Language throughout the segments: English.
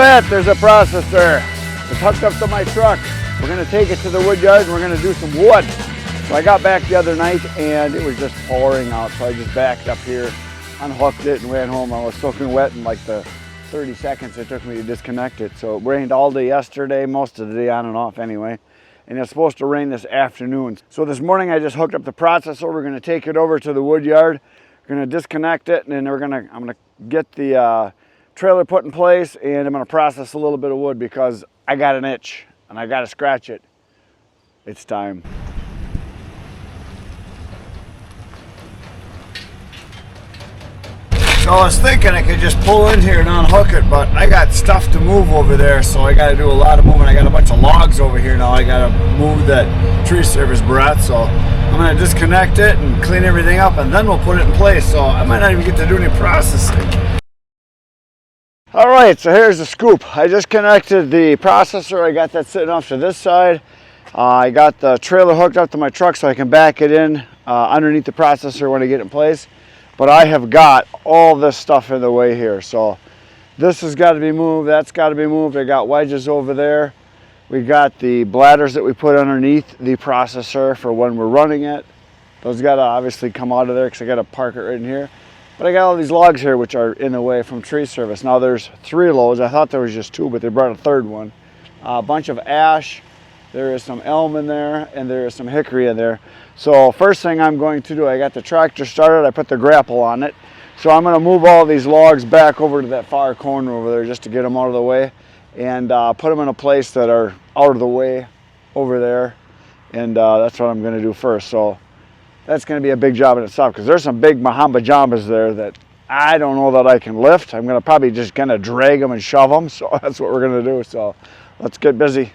that, there's a processor. It's hooked up to my truck. We're gonna take it to the wood yard and we're gonna do some wood. So I got back the other night and it was just pouring out, so I just backed up here, unhooked it and went home. I was soaking wet in like the 30 seconds it took me to disconnect it. So it rained all day yesterday, most of the day on and off anyway. And it's supposed to rain this afternoon. So this morning I just hooked up the processor. We're gonna take it over to the wood yard. We're gonna disconnect it and then I'm gonna get the trailer put in place and I'm gonna process a little bit of wood because I got an itch and I gotta scratch it. It's time. So I was thinking I could just pull in here and unhook it, but I got stuff to move over there, so I got to do a lot of moving. I got a bunch of logs over here now. I got to move that tree service brat, so I'm going to disconnect it and clean everything up, and then we'll put it in place. So I might not even get to do any processing. All right, so here's the scoop. I just connected the processor. I got that sitting off to this side. I got the trailer hooked up to my truck so I can back it in underneath the processor when I get it in place. But I have got all this stuff in the way here. So this has got to be moved, that's got to be moved. I got wedges over there. We got the bladders that we put underneath the processor for when we're running it. Those got to obviously come out of there because I got to park it right in here. But I got all these logs here which are in the way from tree service. Now there's 3 loads. I thought there was just 2, but they brought a 3rd one. A bunch of ash. There is some elm in there and there is some hickory in there. So first thing I'm going to do, I got the tractor started, I put the grapple on it. So I'm going to move all these logs back over to that far corner over there just to get them out of the way and put them in a place that are out of the way over there. And that's what I'm going to do first. So that's going to be a big job in itself because there's some big Mahamba Jambas there that I don't know that I can lift. I'm going to probably just kind of drag them and shove them. So that's what we're going to do. So let's get busy.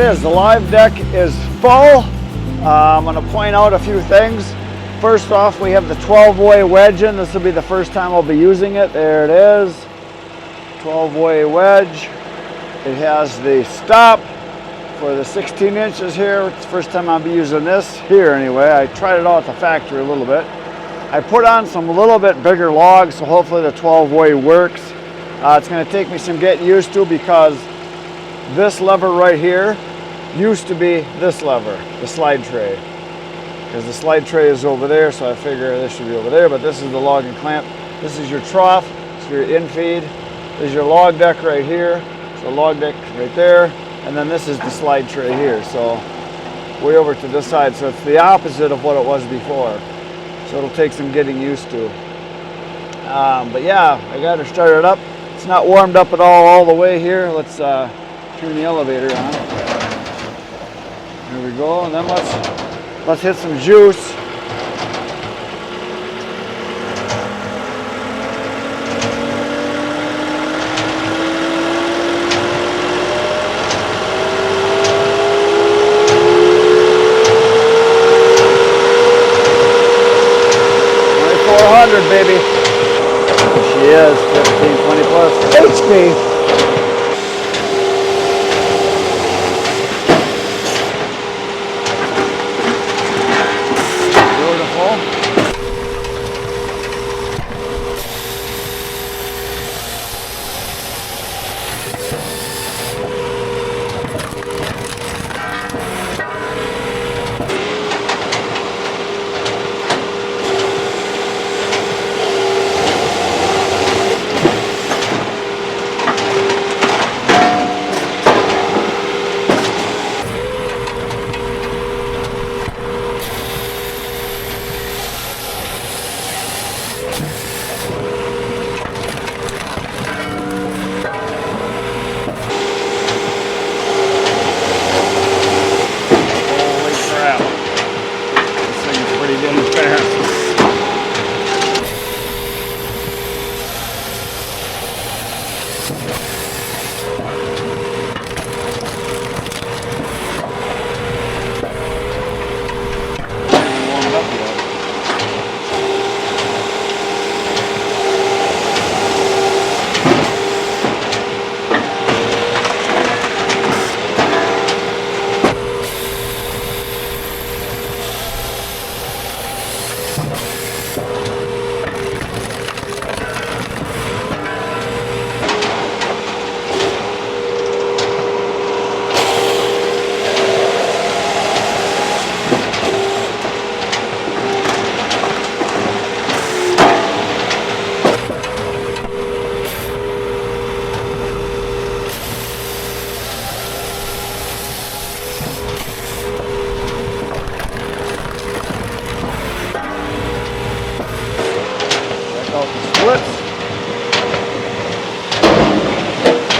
is. The live deck is full. I'm going to point out a few things. First off, we have the 12-way wedge in. This will be the first time I'll be using it. There it is. 12-way wedge. It has the stop for the 16 inches here. It's the first time I'll be using this here anyway. I tried it out at the factory a little bit. I put on some little bit bigger logs, so hopefully the 12-way works. It's going to take me some getting used to because this lever right here used to be this lever, the slide tray. Because the slide tray is over there, so I figure this should be over there, but this is the logging clamp. This is your trough, so your infeed. This is your log deck right here. So log deck right there, and then this is the slide tray here. So way over to this side, so it's the opposite of what it was before. So it'll take some getting used to. But yeah, I got her started up. It's not warmed up at all the way here. Let's turn the elevator on. There we go, and then let's hit some juice. Baby. She is 15+HP.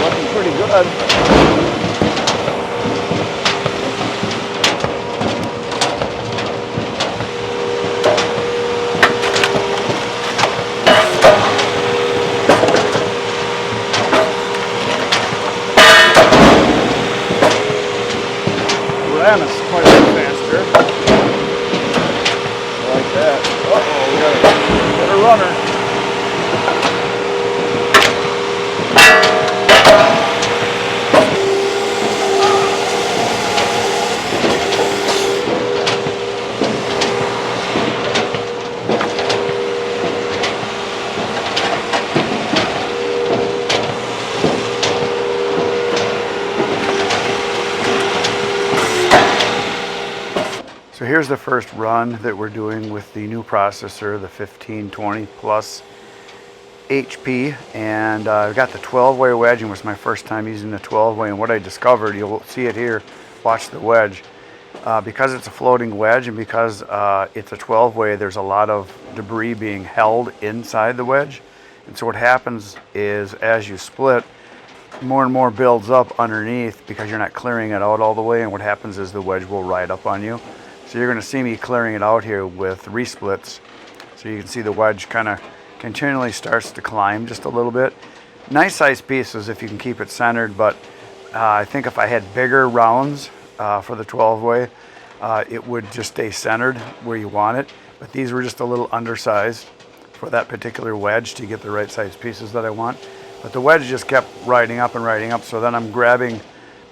Looking pretty good. Ran us quite a bit faster. Like that. Uh-oh, we got a runner. So here's the first run that we're doing with the new processor, the 15+HP, and I've got the 12-way wedge, and it was my first time using the 12-way, and what I discovered, you'll see it here, watch the wedge, because it's a floating wedge and because it's a 12-way, there's a lot of debris being held inside the wedge, and so what happens is as you split, more and more builds up underneath because you're not clearing it out all the way, and what happens is the wedge will ride up on you. So you're going to see me clearing it out here with resplits. So you can see the wedge kind of continually starts to climb just a little bit. Nice size pieces if you can keep it centered, but I think if I had bigger rounds for the 12 way, it would just stay centered where you want it. But these were just a little undersized for that particular wedge to get the right size pieces that I want. But the wedge just kept riding up and riding up, so then I'm grabbing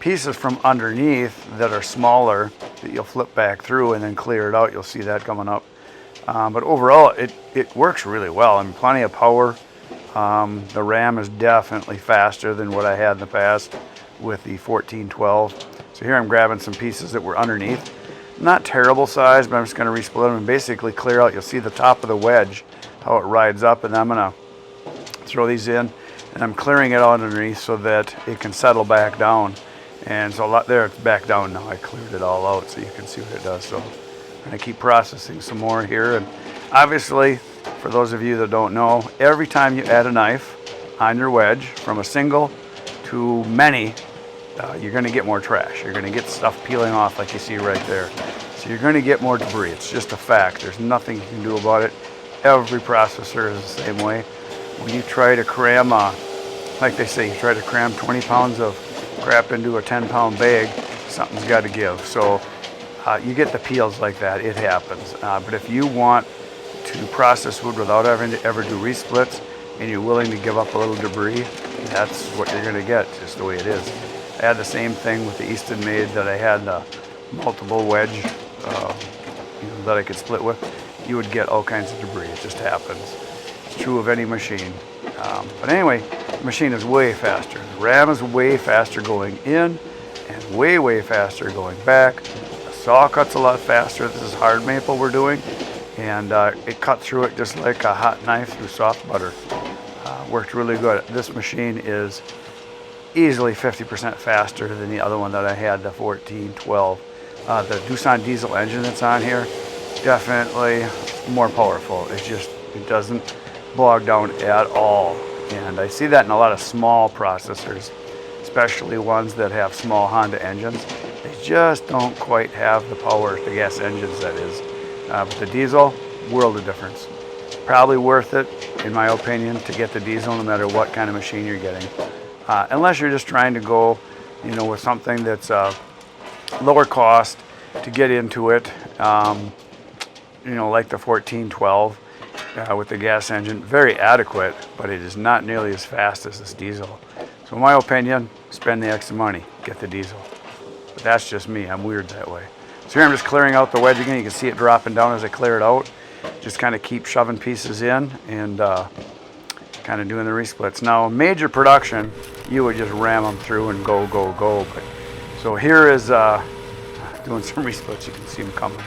pieces from underneath that are smaller that you'll flip back through and then clear it out. You'll see that coming up. But overall, it works really well. I mean, plenty of power. The ram is definitely faster than what I had in the past with the 1412. So here I'm grabbing some pieces that were underneath. Not terrible size, but I'm just going to resplit them and basically clear out. You'll see the top of the wedge, how it rides up, and I'm going to throw these in, and I'm clearing it out underneath so that it can settle back down. And so there, it's back down now. I cleared it all out so you can see what it does. So I'm going to keep processing some more here. And obviously, for those of you that don't know, every time you add a knife on your wedge, from a single to many, you're going to get more trash. You're going to get stuff peeling off like you see right there. So you're going to get more debris. It's just a fact. There's nothing you can do about it. Every processor is the same way. When you try to cram, like they say, you try to cram 20 pounds of crap into a 10-pound bag, something's got to give. So you get the peels like that. It happens. But if you want to process wood without having to ever do resplits, and you're willing to give up a little debris, that's what you're going to get, just the way it is. I had the same thing with the Easton made that I had multiple wedge that I could split with. You would get all kinds of debris. It just happens. It's true of any machine. But anyway, the machine is way faster. The ram is way faster going in and way, way faster going back. The saw cuts a lot faster. This is hard maple we're doing, and it cut through it just like a hot knife through soft butter. Worked really good. This machine is easily 50% faster than the other one that I had, the 1412. The Doosan diesel engine that's on here, definitely more powerful. It doesn't bog down at all. And I see that in a lot of small processors, especially ones that have small Honda engines. They just don't quite have the power, the gas engines that is. But the diesel, world of difference. Probably worth it, in my opinion, to get the diesel no matter what kind of machine you're getting. Unless you're just trying to go, with something that's lower cost to get into it, like the 1412 with the gas engine. Very adequate, but it is not nearly as fast as this diesel. So in my opinion, spend the extra money, get the diesel. But that's just me, I'm weird that way. So here I'm just clearing out the wedge again. You can see it dropping down as I clear it out. Just kind of keep shoving pieces in and kind of doing the resplits. Now, major production, you would just ram them through and go, go, go. But so here is doing some resplits. You can see them coming.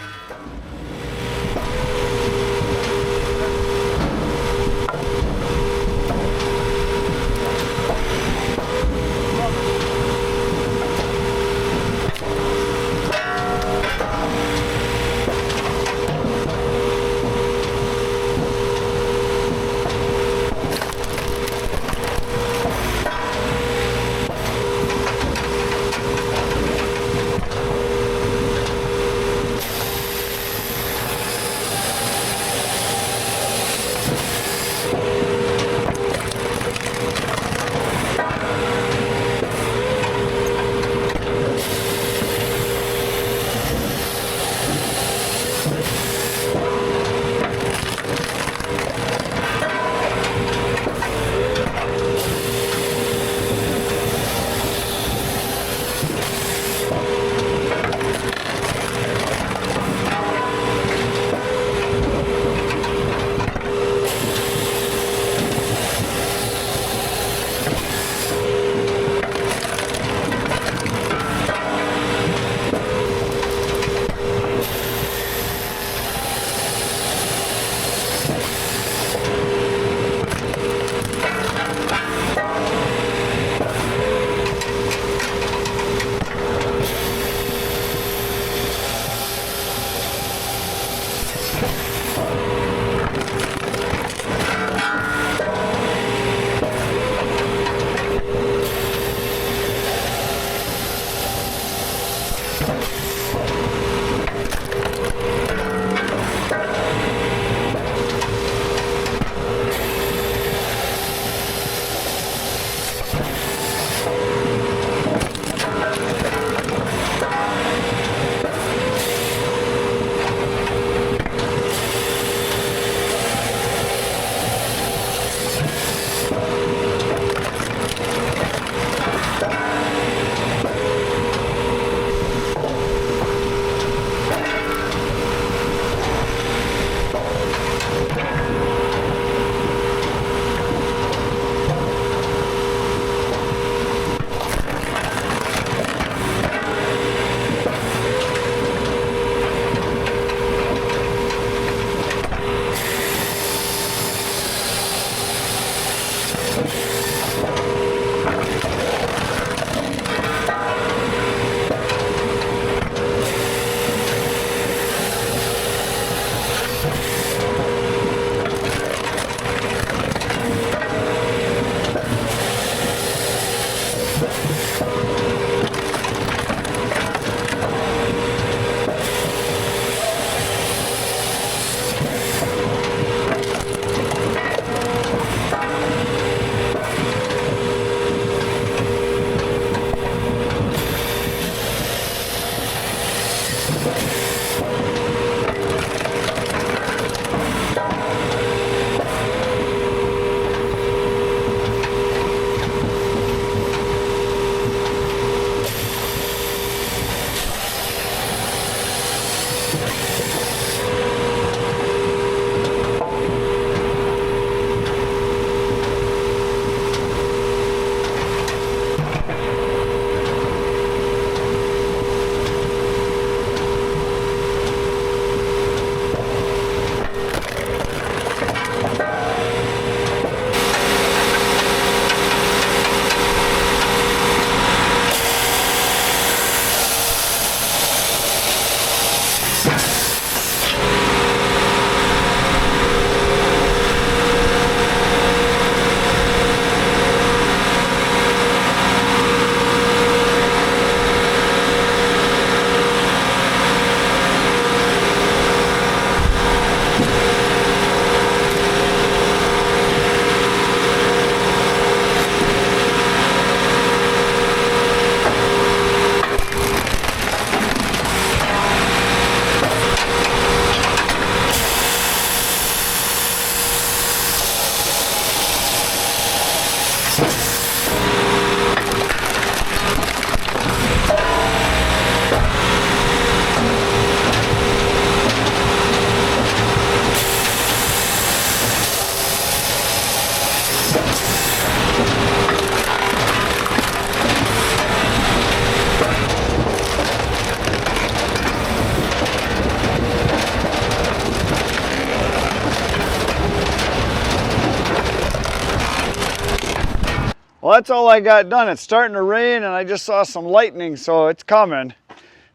Well, that's all I got done. It's starting to rain and I just saw some lightning, so it's coming.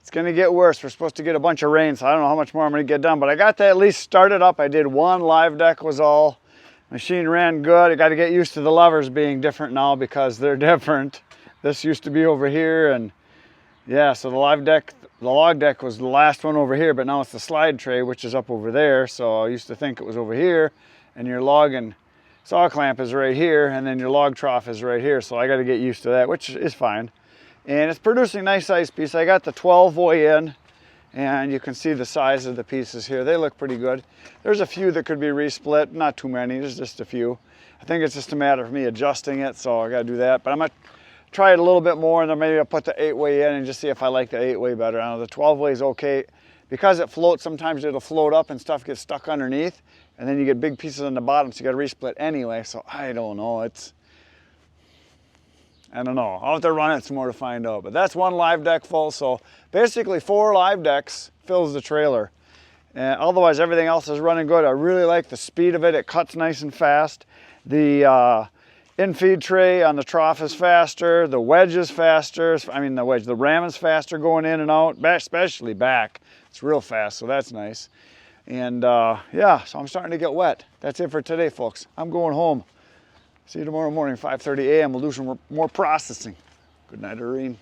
It's gonna get worse. We're supposed to get a bunch of rain, so I don't know how much more I'm gonna get done, but I got that at least started up. I did one live deck was all. Machine ran good. I got to get used to the levers being different now because they're different. This used to be over here, and yeah, so the log deck was the last one over here, but now it's the slide tray, which is up over there. So I used to think it was over here, and your log and saw clamp is right here, and then your log trough is right here. So I got to get used to that, which is fine. And it's producing nice size piece. I got the 12 way in, and you can see the size of the pieces here. They look pretty good. There's a few that could be resplit, not too many, there's just a few. I think it's just a matter of me adjusting it, so I gotta do that. But I'm gonna try it a little bit more, and then maybe I'll put the 8 way in and just see if I like the 8 way better. I know the 12 way is okay. Because it floats, sometimes it'll float up and stuff gets stuck underneath, and then you get big pieces on the bottom, so you gotta resplit anyway. So I don't know, I don't know. I'll have to run it some more to find out. But that's one live deck full. So basically 4 live decks fills the trailer. And otherwise everything else is running good. I really like the speed of it. It cuts nice and fast. The in-feed tray on the trough is faster. The wedge is faster. I mean the ram is faster going in and out, especially back. It's real fast, so that's nice. And yeah, so I'm starting to get wet. That's it for today, folks. I'm going home. See you tomorrow morning, 5:30 a.m. We'll do some more processing. Good night, Irene.